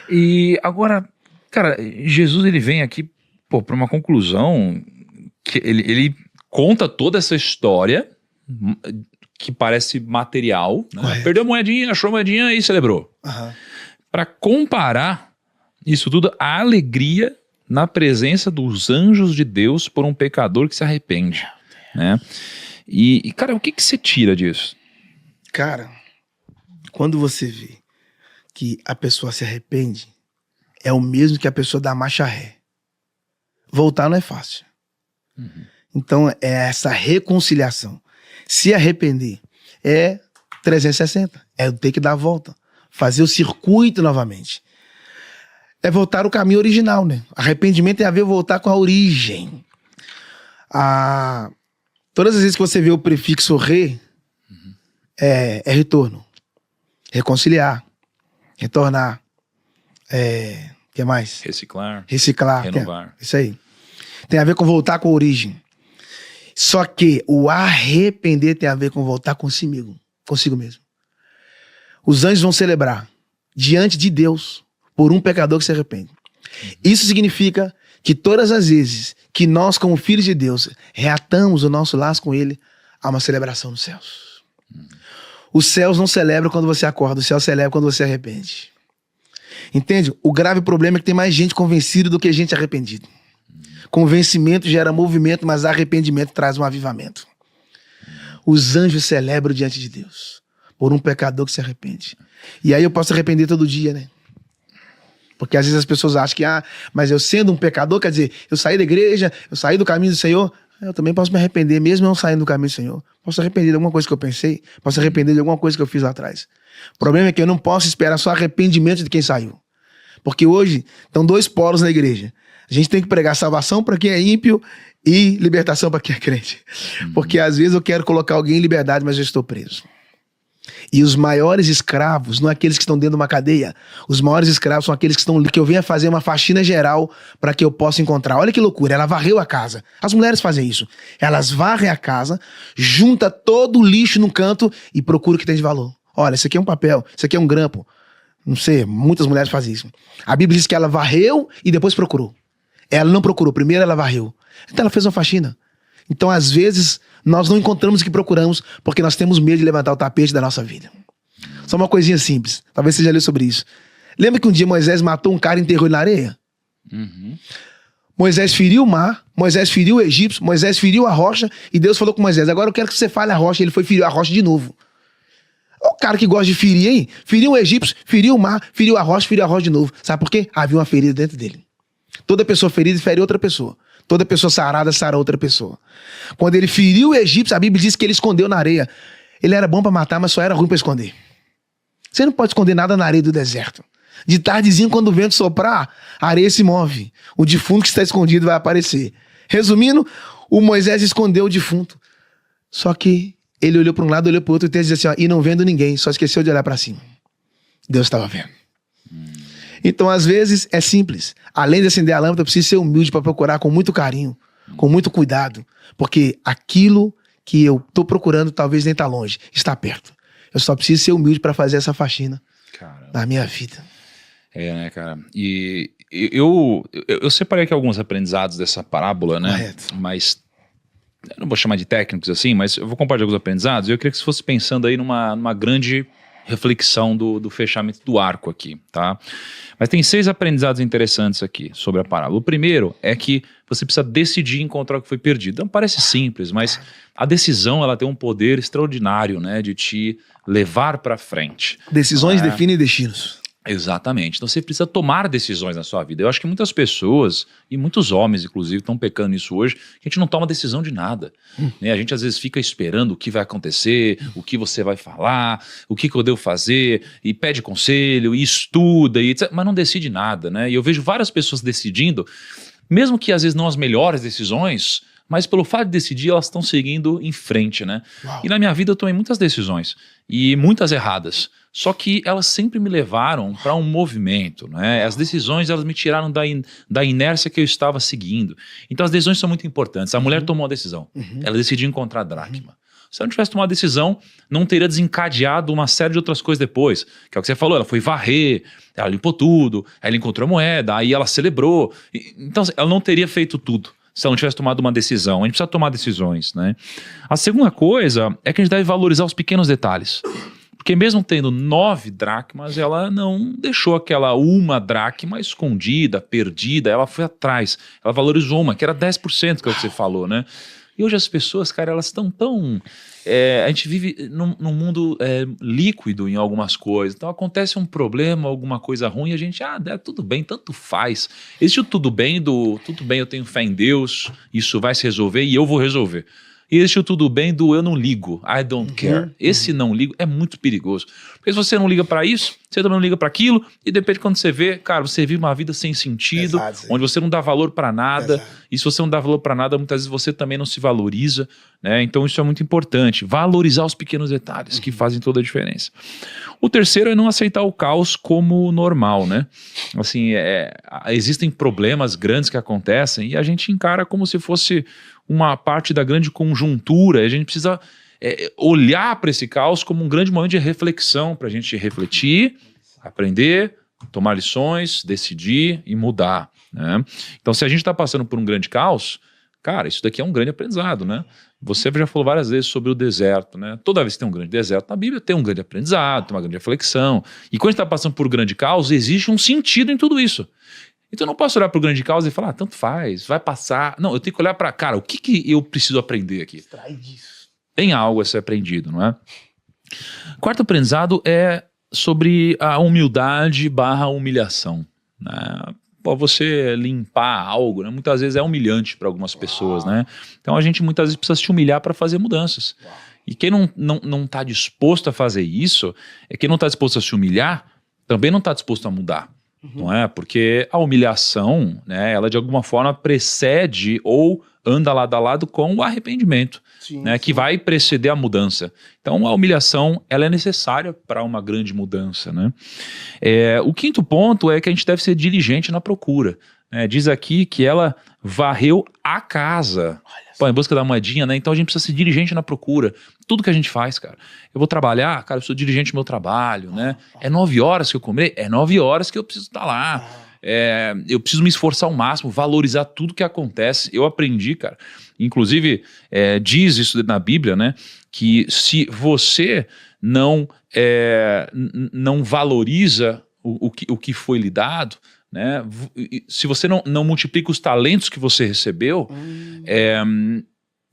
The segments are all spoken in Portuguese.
E agora, cara, Jesus ele vem aqui, pô, para uma conclusão que ele conta toda essa história que parece material, né? Perdeu a moedinha, achou a moedinha e celebrou. Para comparar isso tudo à alegria na presença dos anjos de Deus por um pecador que se arrepende, né? E cara, o que você tira disso? Cara, quando você vê que a pessoa se arrepende, é o mesmo que a pessoa dá marcha ré. Voltar não é fácil. Então é essa reconciliação. Se arrepender é 360. É ter que dar a volta. Fazer o circuito novamente. É voltar ao caminho original, né? Arrependimento tem a ver voltar com a origem. Todas as vezes que você vê o prefixo re, é retorno. Reconciliar. Retornar. O que mais? Reciclar. Renovar. Isso aí. Tem a ver com voltar com a origem. Só que o arrepender tem a ver com voltar consigo mesmo. Os anjos vão celebrar diante de Deus por um pecador que se arrepende. Isso significa que todas as vezes que nós, como filhos de Deus, reatamos o nosso laço com Ele, há uma celebração nos céus. Os céus não celebram quando você acorda, os céus celebram quando você arrepende. Entende? O grave problema é que tem mais gente convencida do que gente arrependida. Convencimento gera movimento, mas arrependimento traz um avivamento. Os anjos celebram diante de Deus por um pecador que se arrepende. E aí eu posso arrepender todo dia, né? Porque às vezes as pessoas acham que, mas eu sendo um pecador, quer dizer, eu saí da igreja, eu saí do caminho do Senhor, eu também posso me arrepender, mesmo não saindo do caminho do Senhor. Posso arrepender de alguma coisa que eu pensei, posso arrepender de alguma coisa que eu fiz lá atrás. O problema é que eu não posso esperar só arrependimento de quem saiu. Porque hoje estão dois polos na igreja. A gente tem que pregar salvação para quem é ímpio e libertação para quem é crente. Porque às vezes eu quero colocar alguém em liberdade, mas eu estou preso. E os maiores escravos não é aqueles que estão dentro de uma cadeia. Os maiores escravos são aqueles que eu venho a fazer uma faxina geral para que eu possa encontrar. Olha que loucura, ela varreu a casa. As mulheres fazem isso. Elas varrem a casa, junta todo o lixo num canto e procura o que tem de valor. Olha, isso aqui é um papel, isso aqui é um grampo. Não sei, muitas mulheres fazem isso. A Bíblia diz que ela varreu e depois procurou. Ela não procurou, primeiro ela varreu. Então ela fez uma faxina. Então às vezes nós não encontramos o que procuramos porque nós temos medo de levantar o tapete da nossa vida. Só uma coisinha simples, talvez você já leu sobre isso. Lembra que um dia Moisés matou um cara e enterrou ele na areia? Moisés feriu o mar, Moisés feriu o egípcio, Moisés feriu a rocha e Deus falou com Moisés, agora eu quero que você fale a rocha. Ele foi ferir a rocha de novo. O cara que gosta de ferir, hein? Feriu o egípcio, feriu o mar, feriu a rocha de novo. Sabe por quê? Havia uma ferida dentro dele. Toda pessoa ferida fere outra pessoa. Toda pessoa sarada sara outra pessoa. Quando ele feriu o egípcio, a Bíblia diz que ele escondeu na areia. Ele era bom para matar, mas só era ruim para esconder. Você não pode esconder nada na areia do deserto. De tardezinho, quando o vento soprar, a areia se move. O defunto que está escondido vai aparecer. Resumindo, o Moisés escondeu o defunto. Só que ele olhou para um lado, olhou para o outro e disse assim, e não vendo ninguém, só esqueceu de olhar para cima. Deus estava vendo. Então, às vezes, é simples. Além de acender a lâmpada, eu preciso ser humilde para procurar com muito carinho, com muito cuidado. Porque aquilo que eu estou procurando talvez nem está longe, está perto. Eu só preciso ser humilde para fazer essa faxina na minha vida. Né, cara? E eu separei aqui alguns aprendizados dessa parábola, né? Correto. Mas eu não vou chamar de técnicos assim, mas eu vou compartilhar alguns aprendizados. E eu queria que você fosse pensando aí numa grande reflexão do fechamento do arco aqui, tá? Mas tem 6 aprendizados interessantes aqui sobre a parábola. O primeiro é que você precisa decidir encontrar o que foi perdido. Então parece simples, mas a decisão ela tem um poder extraordinário, né, de te levar para frente. Decisões definem destinos. Exatamente. Então você precisa tomar decisões na sua vida. Eu acho que muitas pessoas, e muitos homens inclusive, estão pecando nisso hoje, que a gente não toma decisão de nada. Né? A gente às vezes fica esperando o que vai acontecer, o que você vai falar, o que eu devo fazer, e pede conselho, e estuda, e etc., mas não decide nada. Né? E eu vejo várias pessoas decidindo, mesmo que às vezes não as melhores decisões, mas pelo fato de decidir, elas estão seguindo em frente, né? Uau. E na minha vida eu tomei muitas decisões, e muitas erradas. Só que elas sempre me levaram para um movimento, né? As decisões, elas me tiraram da inércia que eu estava seguindo. Então as decisões são muito importantes. A mulher tomou uma decisão. Ela decidiu encontrar a dracma. Se ela não tivesse tomado a decisão, não teria desencadeado uma série de outras coisas depois. Que é o que você falou, ela foi varrer, ela limpou tudo, ela encontrou a moeda, aí ela celebrou. Então, ela não teria feito tudo se ela não tivesse tomado uma decisão. A gente precisa tomar decisões, né? A segunda coisa é que a gente deve valorizar os pequenos detalhes. Porque mesmo tendo 9 dracmas, ela não deixou aquela uma dracma escondida, perdida, ela foi atrás. Ela valorizou uma, que era 10%, que é o que você falou, né? E hoje as pessoas, cara, elas estão tão... a gente vive num mundo líquido em algumas coisas. Então acontece um problema, alguma coisa ruim, a gente, tudo bem, tanto faz. Existe o tudo bem, eu tenho fé em Deus, isso vai se resolver e eu vou resolver. E existe o tudo bem do eu não ligo, I don't care. Esse não ligo é muito perigoso. Porque se você não liga pra isso, você também não liga pra aquilo, e de repente quando você vê, cara, você vive uma vida sem sentido, onde você não dá valor pra nada, e se você não dá valor pra nada, muitas vezes você também não se valoriza, né? Então isso é muito importante, valorizar os pequenos detalhes que fazem toda a diferença. O terceiro é não aceitar o caos como normal, né? Assim, existem problemas grandes que acontecem e a gente encara como se fosse uma parte da grande conjuntura. A gente precisa olhar para esse caos como um grande momento de reflexão, para a gente refletir, aprender, tomar lições, decidir e mudar, né? Então, se a gente está passando por um grande caos, cara, isso daqui é um grande aprendizado, né? Você já falou várias vezes sobre o deserto, né? Toda vez que tem um grande deserto na Bíblia, tem um grande aprendizado, tem uma grande reflexão. E quando a gente está passando por um grande caos, existe um sentido em tudo isso. Então eu não posso olhar para o grande caos e falar, tanto faz, vai passar. Não, eu tenho que olhar para, cara, o que eu preciso aprender aqui? Extrai disso. Tem algo a ser aprendido, não é? Quarto aprendizado é sobre a humildade / humilhação, né? Pô, você limpar algo, né? Muitas vezes é humilhante para algumas pessoas, né? Então a gente muitas vezes precisa se humilhar para fazer mudanças. E quem não tá disposto a fazer isso, quem não está disposto a se humilhar, também não está disposto a mudar. Não é? Porque a humilhação, né, ela de alguma forma precede ou anda lado a lado com o arrependimento, né, que vai preceder a mudança. Então a humilhação ela é necessária para uma grande mudança, né? O quinto ponto é que a gente deve ser diligente na procura. Diz aqui que ela varreu a casa. Pô, em busca da moedinha, né? Então a gente precisa ser diligente na procura. Tudo que a gente faz, cara. Eu vou trabalhar, cara, eu sou diligente no meu trabalho, né? É 9 horas que eu comer, é 9 horas que eu preciso estar lá. Eu preciso me esforçar ao máximo, valorizar tudo que acontece. Eu aprendi, cara. Inclusive, diz isso na Bíblia, né? Que se você não valoriza o que foi lhe dado, né? Se você não multiplica os talentos que você recebeu,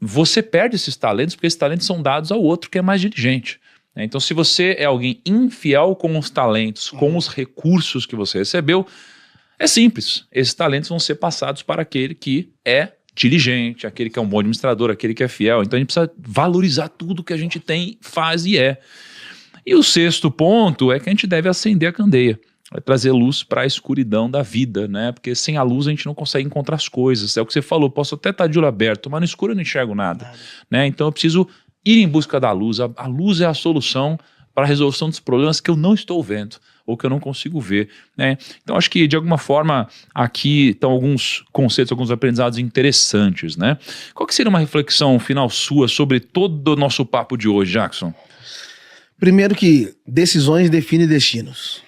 você perde esses talentos, porque esses talentos são dados ao outro que é mais diligente. Então, se você é alguém infiel com os talentos, com os recursos que você recebeu, é simples. Esses talentos vão ser passados para aquele que é diligente, aquele que é um bom administrador, aquele que é fiel. Então, a gente precisa valorizar tudo que a gente tem, faz e é. E o sexto ponto é que a gente deve acender a candeia. Vai trazer luz para a escuridão da vida, né? Porque sem a luz a gente não consegue encontrar as coisas. É o que você falou, posso até estar de olho aberto, mas no escuro eu não enxergo nada. Né? Então eu preciso ir em busca da luz. A luz é a solução para a resolução dos problemas que eu não estou vendo ou que eu não consigo ver, né? Então acho que de alguma forma aqui estão alguns conceitos, alguns aprendizados interessantes, né? Qual que seria uma reflexão final sua sobre todo o nosso papo de hoje, Jackson? Primeiro que decisões definem destinos.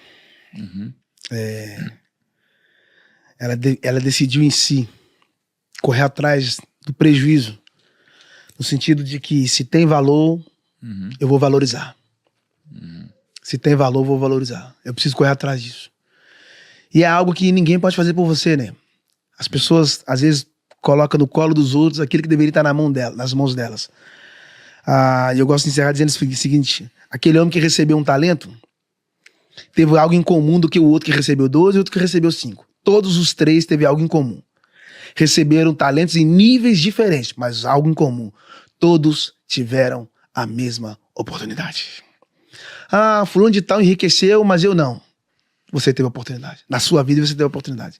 Ela decidiu em si correr atrás do prejuízo, no sentido de que se tem valor, eu vou valorizar. Se tem valor, eu vou valorizar. Eu preciso correr atrás disso. E é algo que ninguém pode fazer por você, né? As pessoas às vezes colocam no colo dos outros aquilo que deveria estar nas mãos delas. Eu gosto de encerrar dizendo o seguinte: aquele homem que recebeu um talento teve algo em comum do que o outro que recebeu 12 e o outro que recebeu 5. Todos os 3 teve algo em comum. Receberam talentos em níveis diferentes, mas algo em comum. Todos tiveram a mesma oportunidade. Fulano de tal enriqueceu, mas eu não. Você teve a oportunidade. Na sua vida você teve a oportunidade.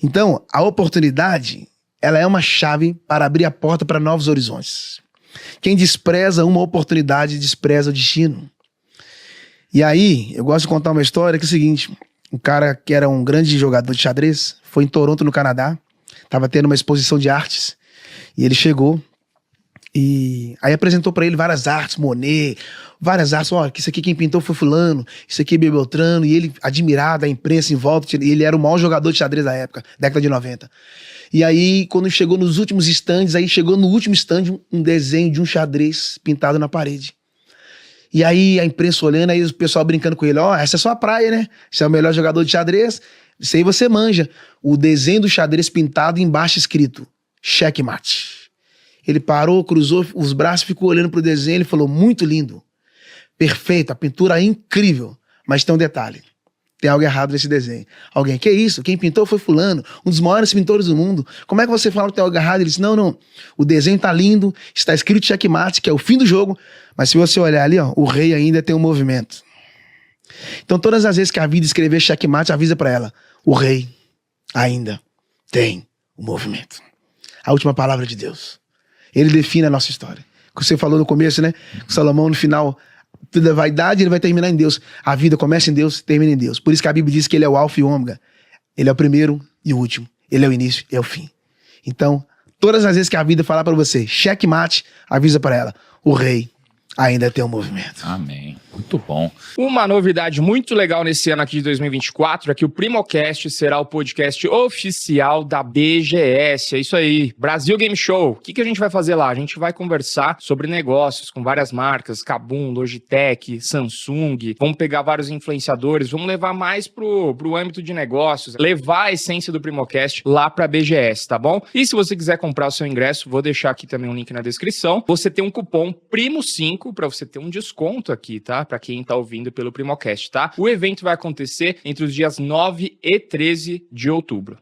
Então, a oportunidade, ela é uma chave para abrir a porta para novos horizontes. Quem despreza uma oportunidade, despreza o destino. E aí, eu gosto de contar uma história que é o seguinte: um cara que era um grande jogador de xadrez, foi em Toronto, no Canadá, estava tendo uma exposição de artes, e ele chegou E aí apresentou pra ele várias artes, Monet, várias artes. Ó, que isso aqui quem pintou foi fulano, isso aqui é Beltrano. E ele admirado, a imprensa em volta. Ele era o maior jogador de xadrez da época, década de 90. E aí, quando chegou nos últimos stands, aí chegou no último stand um desenho de um xadrez pintado na parede. E aí a imprensa olhando, aí o pessoal brincando com ele. Ó, essa é sua praia, né? Você é o melhor jogador de xadrez. Isso aí você manja. O desenho do xadrez pintado, embaixo escrito, checkmate. Ele parou, cruzou os braços, ficou olhando pro desenho, ele falou, muito lindo, perfeito, a pintura é incrível, mas tem um detalhe, tem algo errado nesse desenho. Alguém, que isso? Quem pintou foi fulano, um dos maiores pintores do mundo. Como é que você fala que tem algo errado? Ele disse, não, o desenho tá lindo, está escrito checkmate, que é o fim do jogo, mas se você olhar ali, ó, o rei ainda tem um movimento. Então todas as vezes que a vida escrever checkmate, avisa pra ela, o rei ainda tem um movimento. A última palavra de Deus. Ele define a nossa história. Que você falou no começo, né? Salomão, no final, tudo é vaidade, ele vai terminar em Deus. A vida começa em Deus, termina em Deus. Por isso que a Bíblia diz que ele é o alfa e o ômega. Ele é o primeiro e o último. Ele é o início e é o fim. Então, todas as vezes que a vida falar pra você, checkmate, avisa pra ela, o rei ainda tem um movimento. Amém. Muito bom. Uma novidade muito legal nesse ano aqui de 2024 é que o Primocast será o podcast oficial da BGS. É isso aí, Brasil Game Show. O que a gente vai fazer lá? A gente vai conversar sobre negócios com várias marcas, Kabum, Logitech, Samsung. Vamos pegar vários influenciadores, vamos levar mais pro âmbito de negócios, levar a essência do Primocast lá pra BGS, tá bom? E se você quiser comprar o seu ingresso, vou deixar aqui também um link na descrição. Você tem um cupom PRIMO5 para você ter um desconto aqui, tá? Para quem tá ouvindo pelo Primocast, tá? O evento vai acontecer entre os dias 9 e 13 de outubro.